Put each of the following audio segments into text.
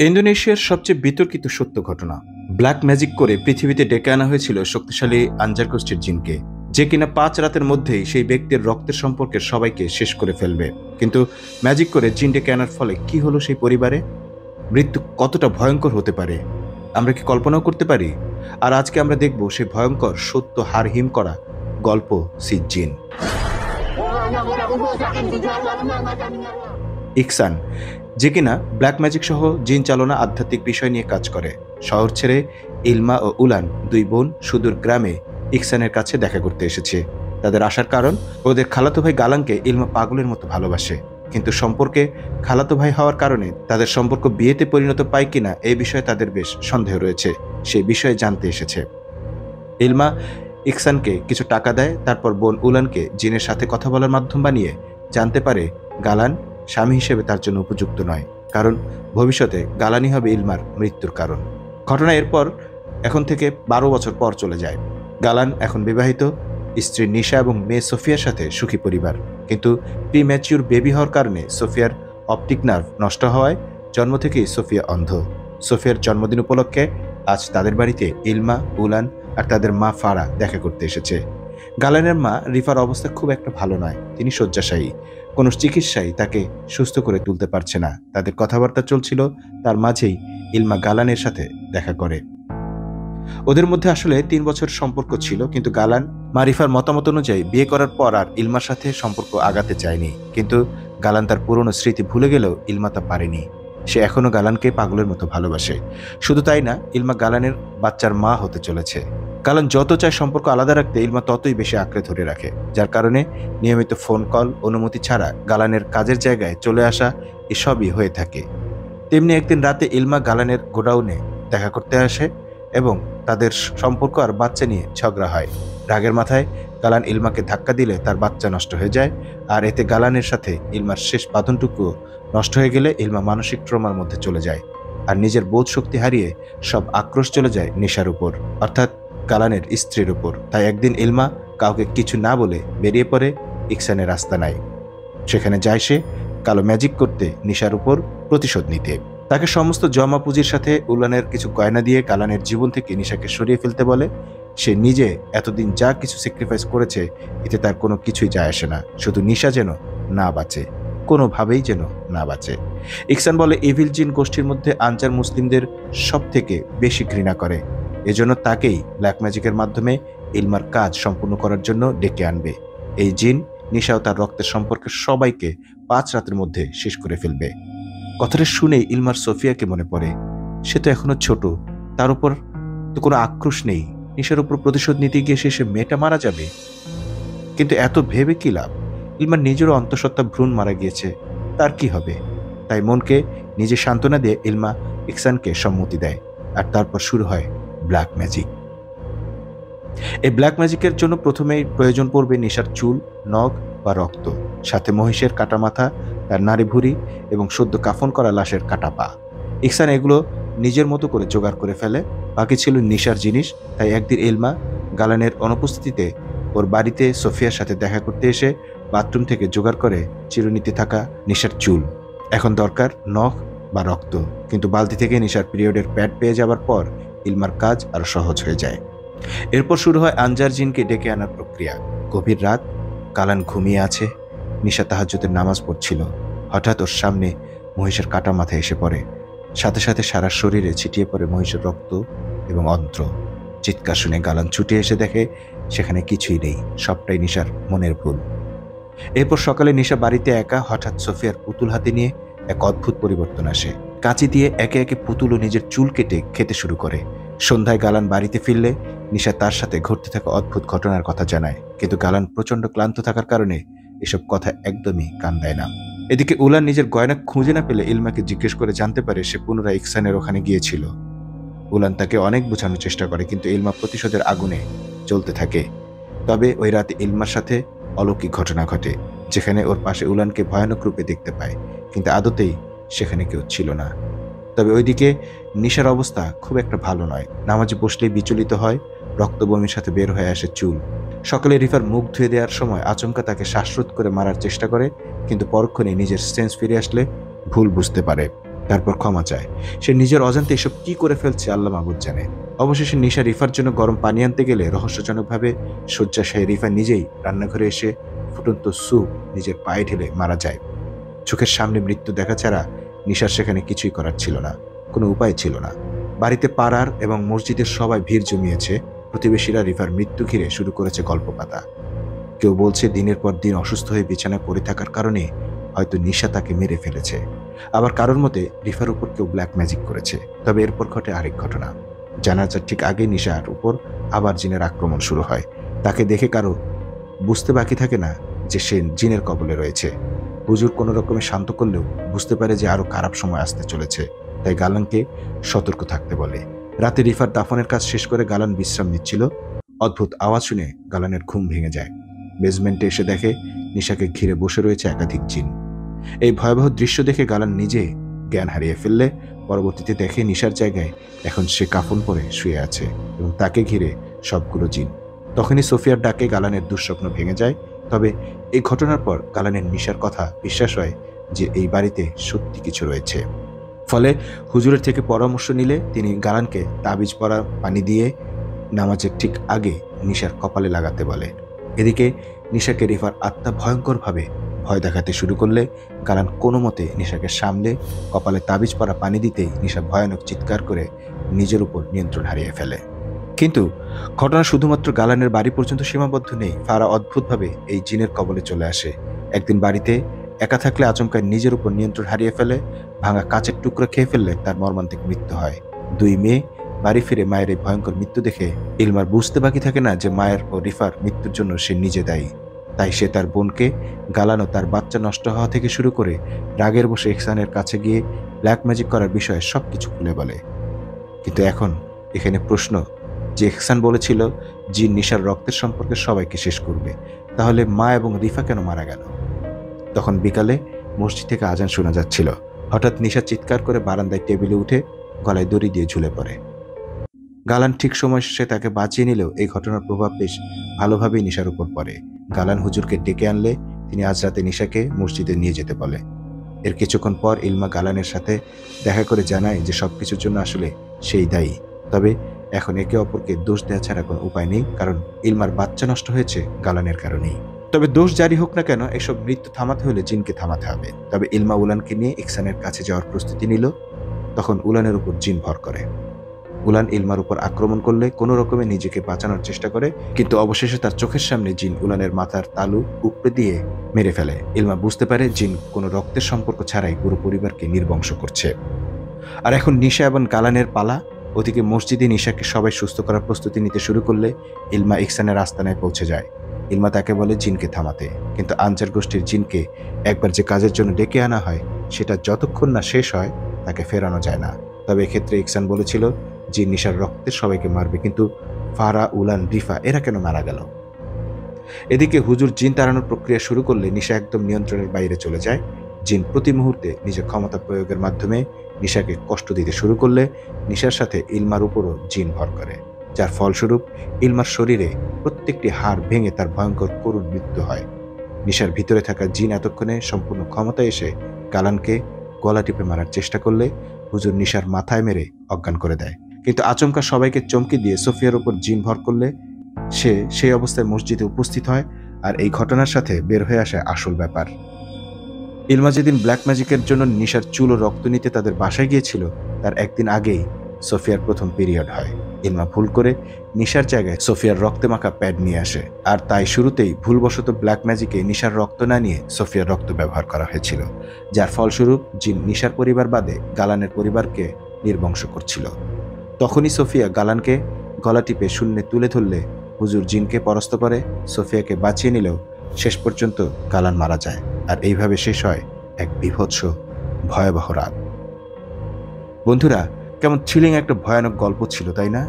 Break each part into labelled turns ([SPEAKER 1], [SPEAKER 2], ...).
[SPEAKER 1] ইন্দোনেশিয়ার সবচেয়ে বিতর্কিত সত্য ঘটনা। ব্ল্যাক ম্যাজিক করে পৃথিবীতে ডেকে আনা হয়েছিল শক্তিশালী আনজার গোষ্ঠীর জিনকে, যে কিনা 5 রাতের মধ্যেই সেই ব্যক্তির রক্তের সম্পর্কের সবাইকে শেষ করে ফেলবে। কিন্তু ম্যাজিক করে জিন ডেকে আনার ফলে কি হলো সেই পরিবারে? মৃত্যু কতটা ভয়ঙ্কর হতে পারে আমরা কি কল্পনাও করতে পারি? আর আজকে আমরা দেখব সেই ভয়ঙ্কর সত্য হারহিম করা গল্প, সিদ জিন। ইকসান, যে কিনা ব্ল্যাক ম্যাজিক সহ জিন চালনা আধ্যাত্মিক বিষয় নিয়ে কাজ করে, শহর ছেড়ে ইলমা ও উলান দুই বোন সুদূর গ্রামে ইকসানের কাছে দেখা করতে এসেছে। তাদের আসার কারণ, ওদের খালাতো ভাই গালানকে ইলমা পাগলের মতো ভালোবাসে, কিন্তু সম্পর্কে খালাতো ভাই হওয়ার কারণে তাদের সম্পর্ক বিয়েতে পরিণত পায় কিনা এই বিষয়ে তাদের বেশ সন্দেহ রয়েছে। সেই বিষয়ে জানতে এসেছে। ইলমা ইকসানকে কিছু টাকা দেয়, তারপর বোন উলানকে জিনের সাথে কথা বলার মাধ্যম বানিয়ে জানতে পারে গালান স্বামী হিসেবে তার জন্য উপযুক্ত নয়, কারণ ভবিষ্যতে গালানি হবে ইলমার মৃত্যুর কারণ। ঘটনা এরপর এখন থেকে 12 বছর পর চলে যায়। গালান এখন বিবাহিত, স্ত্রী নিশা এবং মেয়ে সোফিয়ার সাথে সুখী পরিবার। কিন্তু প্রিম্যাচিউর বেবি হওয়ার কারণে সোফিয়ার অপটিক নার্ভ নষ্ট হওয়ায় জন্ম থেকেই সোফিয়া অন্ধ। সোফিয়ার জন্মদিন উপলক্ষে আজ তাদের বাড়িতে ইলমা, উলান আর তাদের মা ফারা দেখা করতে এসেছে। গালানের মা রিফার অবস্থা খুব একটা ভালো নয়, তিনি শয্যাশায়ী। কোনো চিকিৎসাই তাকে সুস্থ করে তুলতে পারছে না। তাদের কথাবার্তা চলছিল, তার মাঝেই ইলমা গালানের সাথে দেখা করে। ওদের মধ্যে আসলে 3 বছর সম্পর্ক ছিল, কিন্তু গালান মারিফার মতামত অনুযায়ী বিয়ে করার পর আর ইলমার সাথে সম্পর্ক আগাতে চায়নি। কিন্তু গালান তার পুরনো স্মৃতি ভুলে গেলেও ইলমা তা পারেনি। সে এখনো গালানকে পাগলের মতো ভালোবাসে। শুধু তাই না, ইলমা গালানের বাচ্চার মা হতে চলেছে। গালান যত চায় সম্পর্ক আলাদা রাখতে, ইলমা ততই বেশি আঁকড়ে ধরে রাখে, যার কারণে নিয়মিত ফোন কল, অনুমতি ছাড়া গালানের কাজের জায়গায় চলে আসা, এসবই হয়ে থাকে। তেমনি একদিন রাতে ইলমা গালানের গোডাউনে দেখা করতে আসে এবং তাদের সম্পর্ক আর বাচ্চা নিয়ে ঝগড়া হয়। রাগের মাথায় গালান ইলমাকে ধাক্কা দিলে তার বাচ্চা নষ্ট হয়ে যায়, আর এতে গালানের সাথে ইলমার শেষ বাঁধনটুকু নষ্ট হয়ে গেলে ইলমা মানসিক ট্রমার মধ্যে চলে যায়, আর নিজের বোধ শক্তি হারিয়ে সব আক্রোশ চলে যায় নিশার উপর, অর্থাৎ গালানের স্ত্রীর উপর। তাই একদিন ইলমা কাউকে কিছু না বলে বেরিয়ে পড়ে ইকসানের আস্তানায়। সেখানে যায় সে কালো ম্যাজিক করতে, নিশার উপর প্রতিশোধ নিতে। তাকে সমস্ত জমা পুঁজির সাথে উলানের কিছু গয়না দিয়ে গালানের জীবন থেকে নিশাকে সরিয়ে ফেলতে বলে। সে নিজে এতদিন যা কিছু স্যাক্রিফাইস করেছে, এতে তার কোনো কিছুই যায় আসে না, শুধু নিশা যেন না বাঁচে, কোনোভাবেই যেন না বাঁচে। ইকসান বলে ইভিল জিন গোষ্ঠীর মধ্যে আনজার মুসলিমদের সব থেকে বেশি ঘৃণা করে, এজন্য তাকেই ব্ল্যাক ম্যাজিকের মাধ্যমে ইলমার কাজ সম্পূর্ণ করার জন্য ডেকে আনবে। এই জিন নিশা ও তার রক্তের সম্পর্কের সবাইকে 5 রাতের মধ্যে শেষ করে ফেলবে। কথাটা শুনেই ইলমার সোফিয়াকে মনে পড়ে। সে তো এখনো ছোট, তার উপর তো কোনো আক্রোশ নেই। নিশার উপর প্রতিশোধ নিতে গিয়ে শেষে মেয়েটা মারা যাবে। কিন্তু এত ভেবে কি লাভ? ইলমার নিজেরও অন্তঃসত্ত্বা ভ্রূণ মারা গিয়েছে, তার কি হবে? তাই মনকে নিজে সান্ত্বনা দিয়ে ইলমা ইকসানকে সম্মতি দেয়, আর তারপর শুরু হয় ব্ল্যাক ম্যাজিক। এই ব্ল্যাক ম্যাজিকের জন্য প্রথমেই প্রয়োজন পড়বে নিশার চুল, নখ বা রক্ত, সাথে মহিষের কাটা মাথা, তার নাড়ি ভুঁড়ি এবং সদ্য কাফন করা লাশের কাটা পা। ইকসান এগুলো নিজের মতো করে জোগাড় করে ফেলে, বাকি ছিল নিশার জিনিস। তাই একদিন ইলমা গালানের অনুপস্থিতিতে ওর বাড়িতে সোফিয়ার সাথে দেখা করতে এসে বাথরুম থেকে জোগাড় করে চিরুনিতে থাকা নিশার চুল। এখন দরকার নখ বা রক্ত, কিন্তু বালতি থেকে নিশার পিরিয়ডের প্যাড পেয়ে যাবার পর ইলমার কাজ আরো সহজ হয়ে যায়। এরপর শুরু হয় আনজার জিনকে ডেকে আনার প্রক্রিয়া। গভীর রাত, গালান ঘুমিয়ে আছে, নিশা তাহাজ্জুদের নামাজ পড়ছিল। হঠাৎ ওর সামনে মহিষের কাটা মাথা এসে পড়ে, সাথে সাথে সারা শরীরে ছিটিয়ে পড়ে মহিষের রক্ত এবং অন্ত্র। চিৎকার শুনে গালান ছুটে এসে দেখে সেখানে কিছুই নেই, সবটাই নিশার মনের ভুল। এরপর সকালে নিশা বাড়িতে একা, হঠাৎ সোফিয়ার পুতুল হাতে নিয়ে এক অদ্ভুত পরিবর্তন আসে। কাঁচি দিয়ে একে একে পুতুল ও নিজের চুল কেটে খেতে শুরু করে। সন্ধ্যায় গালান বাড়িতে ফিরলে নিশা তার সাথে ঘটতে থাকা অদ্ভুত ঘটনার কথা জানায়, কিন্তু গালান প্রচণ্ড ক্লান্ত থাকার কারণে এসব কথা একদমই কান দেয় না। এদিকে উলান নিজের গয়না খুঁজে না পেলে ইলমাকে জিজ্ঞেস করে জানতে পারে সে পুনরায় ইকসানের ওখানে গিয়েছিল। উলান তাকে অনেক বোঝানোর চেষ্টা করে, কিন্তু ইলমা প্রতিশোধের আগুনে জ্বলতে থাকে। তবে ওই রাতে ইলমার সাথে অলৌকিক ঘটনা ঘটে, যেখানে ওর পাশে উলানকে ভয়ানক রূপে দেখতে পায়, কিন্তু আদতেই সেখানে কেউ ছিল না। তবে ওইদিকে নিশার অবস্থা খুব একটা ভালো নয়। নামাজে বসলেই বিচলিত হয়, রক্তবমির সাথে বের হয়ে আসে চুল। সকালে রিফার মুখ ধুয়ে দেওয়ার সময় আচমকা তাকে শ্বাসরোধ করে মারার চেষ্টা করে, কিন্তু পরক্ষণে নিজের সেন্স ফিরে আসলে ভুল বুঝতে পারে। তারপর ক্ষমা চায়। সে নিজের অজান্তে এসব কি করে ফেলছে আল্লাহ মাবুদ জানে। অবশেষে নিশা রিফার জন্য গরম পানি আনতে গেলে রহস্যজনকভাবে শয্যাশায়ী রিফা নিজেই রান্নাঘরে এসে ফুটন্ত স্যুপ নিজের পায়ে ঢেলে মারা যায়। চোখের সামনে মৃত্যু দেখা ছাড়া নিশার সেখানে কিছুই করার ছিল না, কোনো উপায় ছিল না। বাড়িতে পাড়ার এবং মসজিদের সবাই ভিড় জমিয়েছে। প্রতিবেশীরা রিফার মৃত্যু ঘিরে শুরু করেছে গল্পপাতা। কেউ বলছে দিনের পর দিন অসুস্থ হয়ে বিছানায় পড়ে থাকার কারণে হয়তো নিশা তাকে মেরে ফেলেছে। আবার কারোর মতে রিফার উপর কেউ ব্ল্যাক ম্যাজিক করেছে। তবে এরপর ঘটে আরেক ঘটনা। জানাজার ঠিক আগে নিশার উপর আবার জিনের আক্রমণ শুরু হয়। তাকে দেখে কারো বুঝতে বাকি থাকে না যে সে জিনের কবলে রয়েছে। হুজুর কোনো রকমে শান্ত করলেও বুঝতে পারে যে আরো খারাপ সময় আসতে চলেছে, তাই গালানকে সতর্ক থাকতে বলে। রাতে রিফার দাফনের কাজ শেষ করে গালান বিশ্রাম নিচ্ছিল। অদ্ভুত আওয়াজ শুনে গালানের ঘুম ভেঙে যায়। বেসমেন্টে এসে দেখে নিশাকে ঘিরে বসে রয়েছে একাধিক জিন। এই ভয়াবহ দৃশ্য দেখে গালান নিজে জ্ঞান হারিয়ে ফেললে পরবর্তীতে দেখে নিশার জায়গায় এখন সে কাফন পরে শুয়ে আছে এবং তাকে ঘিরে সবগুলো জিন। তখনই সোফিয়ার ডাকে গালানের দুঃস্বপ্ন ভেঙে যায়। তবে এই ঘটনার পর গালানের নিশার কথা বিশ্বাস হয় যে এই বাড়িতে সত্যি কিছু রয়েছে। ফলে হুজুরের থেকে পরামর্শ নিলে তিনি গালানকে তাবিজ পরা পানি দিয়ে নামাজের ঠিক আগে নিশার কপালে লাগাতে বলে। এদিকে নিশাকে রিফার আত্মা ভয়ঙ্করভাবে ভয় দেখাতে শুরু করলে গালান কোনো মতে নিশাকে সামলে কপালে তাবিজ পরা পানি দিতেই নিশা ভয়ানক চিৎকার করে নিজের উপর নিয়ন্ত্রণ হারিয়ে ফেলে। কিন্তু ঘটনা শুধুমাত্র গালানের বাড়ি পর্যন্ত সীমাবদ্ধ নেই। ফারা অদ্ভুতভাবে এই জিনের কবলে চলে আসে। একদিন বাড়িতে একা থাকলে আচমকায় নিজের উপর নিয়ন্ত্রণ হারিয়ে ফেলে। ভাঙা কাচের টুকরো খেয়ে ফেললে তার মর্মান্তিক মৃত্যু হয়। দুই মেয়ে বাড়ি ফিরে মায়ের এই ভয়ঙ্কর মৃত্যু দেখে ইলমার বুঝতে বাকি থাকে না যে মায়ের ও রিফার মৃত্যুর জন্য সে নিজে দায়ী। তাই সে তার বোনকে গালানো, তার বাচ্চা নষ্ট হওয়া থেকে শুরু করে রাগের বসে ইহসানের কাছে গিয়ে ব্ল্যাক ম্যাজিক করার বিষয়ে সবকিছু খুলে বলে। কিন্তু এখন এখানে প্রশ্ন, যে ইহসান বলেছিল জিন নিশার রক্তের সম্পর্কে সবাইকে শেষ করবে, তাহলে মা এবং রিফা কেন মারা গেল? তখন বিকালে মসজিদ থেকে আজান শোনা যাচ্ছিল। হঠাৎ নিশা চিৎকার করে বারান্দায় টেবিলে উঠে গলায় দড়ি দিয়ে ঝুলে পড়ে। গালান ঠিক সময় সে তাকে বাঁচিয়ে নিলেও এই ঘটনার প্রভাব বেশ ভালোভাবেই নিশার উপর পড়ে। গালান হুজুরকে ডেকে আনলে তিনি আজ রাতে নিশাকে মসজিদে নিয়ে যেতে বলে। এর কিছুক্ষণ পর ইলমা গালানের সাথে দেখা করে জানায় যে সবকিছুর জন্য আসলে সেই দায়ী। তবে এখন একে অপরকে দোষ দেওয়া ছাড়া কোনো উপায় নেই, কারণ ইলমার বাচ্চা নষ্ট হয়েছে গালানের কারণেই। তবে দোষ জারি হোক না কেন, এসব মৃত্যু থামাতে হলে জিনকে থামাতে হবে। তবে ইলমা উলানকে নিয়ে ইহসানের কাছে যাওয়ার প্রস্তুতি নিল। তখন উলানের উপর জিন ভর করে। উলান ইলমার উপর আক্রমণ করলে কোনো রকমে নিজেকে বাঁচানোর চেষ্টা করে, কিন্তু অবশেষে তার চোখের সামনে জিন উলানের মাথার তালু উপড়ে দিয়ে মেরে ফেলে। ইলমা বুঝতে পারে জিন কোনো রক্তের সম্পর্ক ছাড়াই পুরো পরিবারকে নির্বংশ করছে। আর এখন নিশা এবং গালানের পালা। ওদিকে মসজিদে নিশাকে সবাই সুস্থ করার প্রস্তুতি নিতে শুরু করলে ইলমা ইহসানের আস্তানায় পৌঁছে যায়। ইলমা তাকে বলে জিনকে থামাতে, কিন্তু আনসার গোষ্ঠীর জিনকে একবার যে কাজের জন্য ডেকে আনা হয় সেটা যতক্ষণ না শেষ হয় তাকে ফেরানো যায় না। তবে এক্ষেত্রে ইহসান বলেছিল জিন নিশার রক্তে সবাইকে মারবে, কিন্তু ফারা, উলান, রিফা এরা কেন মারা গেল? এদিকে হুজুর জিন তাড়ানোর প্রক্রিয়া শুরু করলে নিশা একদম নিয়ন্ত্রণের বাইরে চলে যায়। জিন প্রতি মুহূর্তে নিজের ক্ষমতা প্রয়োগের মাধ্যমে নিশাকে কষ্ট দিতে শুরু করলে নিশার সাথে ইলমার উপরও জিন ভর করে, যার ফলস্বরূপ ইলমার শরীরে প্রত্যেকটি হাড় ভেঙে তার ভয়ঙ্কর করুণ মৃত্যু হয়। নিশার ভিতরে থাকা জিন এতক্ষণে সম্পূর্ণ ক্ষমতা এসে গালানকে গলা টিপে মারার চেষ্টা করলে হুজুর নিশার মাথায় মেরে অজ্ঞান করে দেয়। কিন্তু আচমকা সবাইকে চমকে দিয়ে সোফিয়ার উপর জিন ভর করলে সে সেই অবস্থায় মসজিদে উপস্থিত হয়। আর এই ঘটনার সাথে বের হয়ে আসে আসল ব্যাপার। ইলমা যেদিন ব্ল্যাক ম্যাজিকের জন্য নিশার চুল ও রক্ত নিতে তাদের বাসায় গিয়েছিল, তার একদিন আগেই সোফিয়ার প্রথম পিরিয়ড হয়। ইলমা ভুল করে নিশার জায়গায় সোফিয়ার রক্তে মাখা প্যাড নিয়ে আসে, আর তাই শুরুতেই ভুলবশত ব্ল্যাক ম্যাজিকে নিশার রক্ত না নিয়ে সোফিয়ার রক্ত ব্যবহার করা হয়েছিল, যার ফলস্বরূপ জিন নিশার পরিবার বাদে গালানের পরিবারকে নির্বংশ করছিল। তখনই সোফিয়া গালানকে গলা টিপে শূন্যে তুলে ধরলে হুজুর জিনকে পরাস্ত করে সোফিয়াকে বাঁচিয়ে নিলেও শেষ পর্যন্ত গালান মারা যায়। আর এইভাবে শেষ হয় এক বীভৎস ভয়াবহ রাত। বন্ধুরা, কেমন থ্রিলিং একটা ভয়ানক গল্প ছিল, তাই না?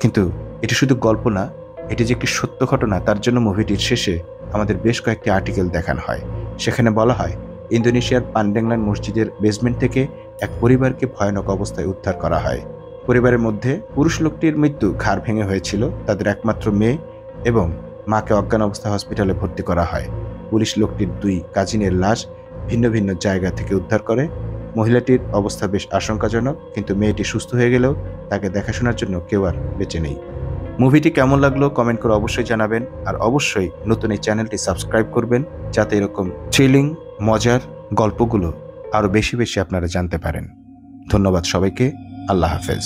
[SPEAKER 1] কিন্তু এটি শুধু গল্প না, এটি যে একটি সত্য ঘটনা তার জন্য মুভিটির শেষে আমাদের বেশ কয়েকটি আর্টিকেল দেখানো হয়। সেখানে বলা হয় ইন্দোনেশিয়ার পান্ডেংলান মসজিদের বেসমেন্ট থেকে এক পরিবারকে ভয়ানক অবস্থায় উদ্ধার করা হয়। পরিবারের মধ্যে পুরুষ লোকটির মৃত্যু ঘাড় ভেঙে হয়েছিল। তাদের একমাত্র মেয়ে এবং মাকে অজ্ঞান অবস্থায় হসপিটালে ভর্তি করা হয়। পুলিশ লোকটির দুই কাজিনের লাশ ভিন্ন ভিন্ন জায়গা থেকে উদ্ধার করে। মহিলাটির অবস্থা বেশ আশঙ্কাজনক, কিন্তু মেয়েটি সুস্থ হয়ে গেলেও তাকে দেখাশোনার জন্য কেউ আর বেঁচে নেই। মুভিটি কেমন লাগলো কমেন্ট করে অবশ্যই জানাবেন, আর অবশ্যই নতুন এই চ্যানেলটি সাবস্ক্রাইব করবেন যাতে এরকম থ্রিলিং মজার গল্পগুলো আরও বেশি বেশি আপনারা জানতে পারেন। ধন্যবাদ সবাইকে। আল্লাহ হাফেজ।